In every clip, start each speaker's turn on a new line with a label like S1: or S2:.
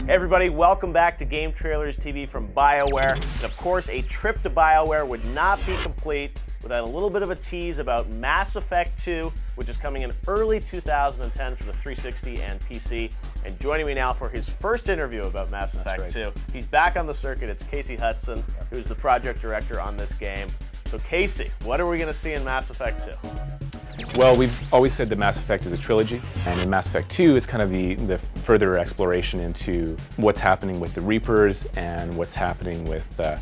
S1: Hey everybody, welcome back to Game Trailers TV from BioWare. And of course, a trip to BioWare would not be complete without a little bit of a tease about Mass Effect 2, which is coming in early 2010 for the 360 and PC. And joining me now for his first interview about Mass Effect 2, he's back on the circuit. It's Casey Hudson, who's the project director on this game. So Casey, what are we going to see in Mass Effect 2?
S2: Well, we've always said that Mass Effect is a trilogy, and in Mass Effect 2, it's kind of the further exploration into what's happening with the Reapers and what's happening with the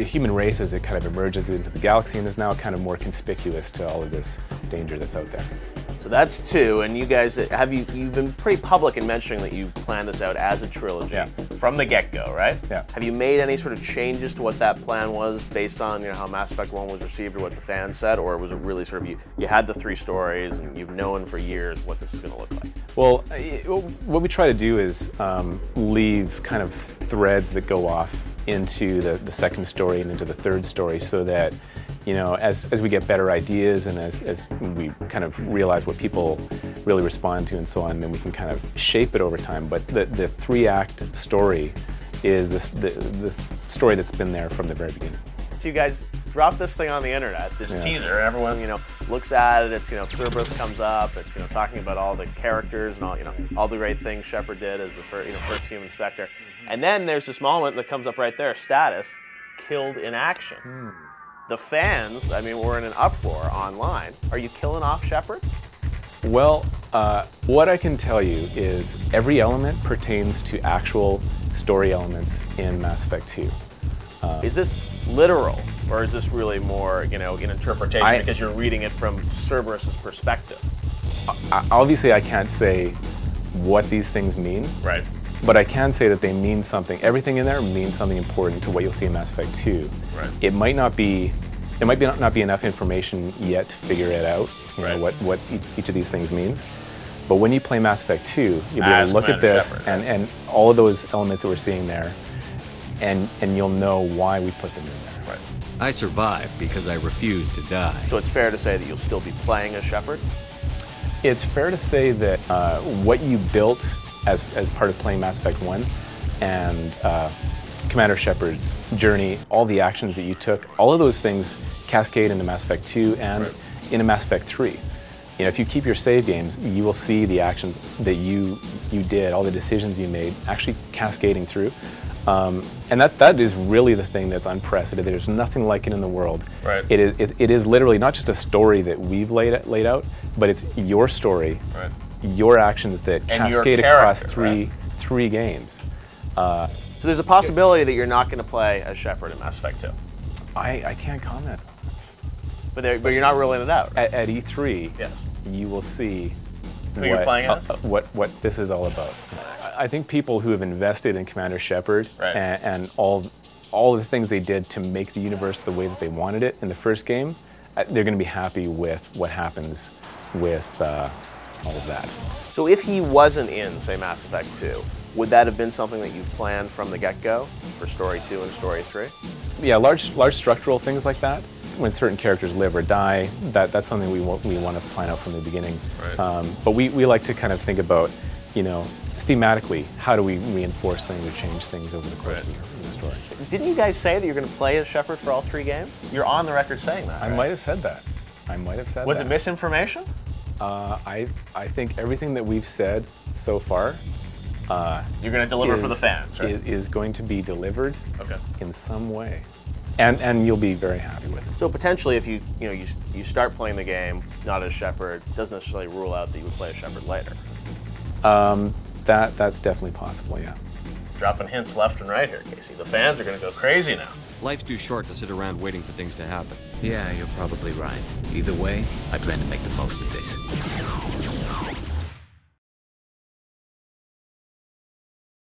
S2: human race as it kind of emerges into the galaxy and is now kind of more conspicuous to all of this danger that's out there.
S1: So that's 2, and you guys, you've been pretty public in mentioning that you planned this out as a trilogy from the get-go, right?
S2: Yeah.
S1: Have you made any sort of changes to what that plan was based on how Mass Effect 1 was received or what the fans said, or was it really sort of you had the 3 stories and you've known for years what this is going to look like?
S2: Well, what we try to do is leave kind of threads that go off into the second story and into the third story so that as we get better ideas and as we kind of realize what people really respond to and so on, then we can kind of shape it over time. But the 3-act story is the story that's been there from the very beginning.
S1: So you guys drop this thing on the internet, this teaser. Everyone looks at it. It's Cerberus comes up. It's talking about all the characters and all the great things Shepard did as the first human Spectre. And then there's this moment that comes up right there. Status: killed in action. The fans, were in an uproar online. Are you killing off Shepard?
S2: Well, what I can tell you is every element pertains to actual story elements in Mass Effect 2.
S1: Is this literal, or is this really more, an interpretation because you're reading it from Cerberus's perspective?
S2: Obviously, I can't say what these things mean.
S1: Right.
S2: But I can say that they mean something. Everything in there means something important to what you'll see in Mass Effect 2.
S1: Right.
S2: It might not be enough information yet to figure it out, what each of these things means. But when you play Mass Effect 2, you'll be able to look at this and all of those elements that we're seeing there, and you'll know why we put them in there.
S1: Right.
S3: I survived because I refused to die.
S1: So it's fair to say that you'll still be playing as Shepard?
S2: It's fair to say that what you built as part of playing Mass Effect 1 and Commander Shepard's journey, all the actions that you took, all of those things cascade into Mass Effect 2 and into Mass Effect 3. If you keep your save games, you will see the actions that you did, all the decisions you made, actually cascading through. And that is really the thing that's unprecedented. There's nothing like it in the world.
S1: Right.
S2: It is literally not just a story that we've laid out, but it's your story, your actions that cascade across three games.
S1: So there's a possibility that you're not going to play as Shepard in Mass Effect 2.
S2: I can't comment.
S1: But you're not ruling it out. Right?
S2: At E3, you will see
S1: you're playing as?
S2: What this is all about. I think people who have invested in Commander Shepard and all the things they did to make the universe the way that they wanted it in the first game, they're going to be happy with what happens with all of that.
S1: So if he wasn't in, say, Mass Effect 2, would that have been something that you've planned from the get-go for Story 2 and Story 3?
S2: Yeah, large structural things like that. When certain characters live or die, that's something we want to plan out from the beginning.
S1: Right.
S2: But we like to kind of think about, thematically, how do we reinforce things or change things over the course of the story.
S1: Didn't you guys say that you're going to play as Shepard for all 3 games? You're on the record saying that.
S2: I might have said that.
S1: Was it misinformation?
S2: I think everything that we've said so far
S1: you're going to deliver for the fans, right?
S2: Is going to be delivered in some way. And you'll be very happy with it.
S1: So potentially, if you start playing the game not as Shepard, doesn't necessarily rule out that you would play as Shepard later.
S2: That's definitely possible, yeah.
S1: Dropping hints left and right here, Casey. The fans are going to go crazy now.
S3: Life's too short to sit around waiting for things to happen.
S4: Yeah, you're probably right. Either way, I plan to make the most of this.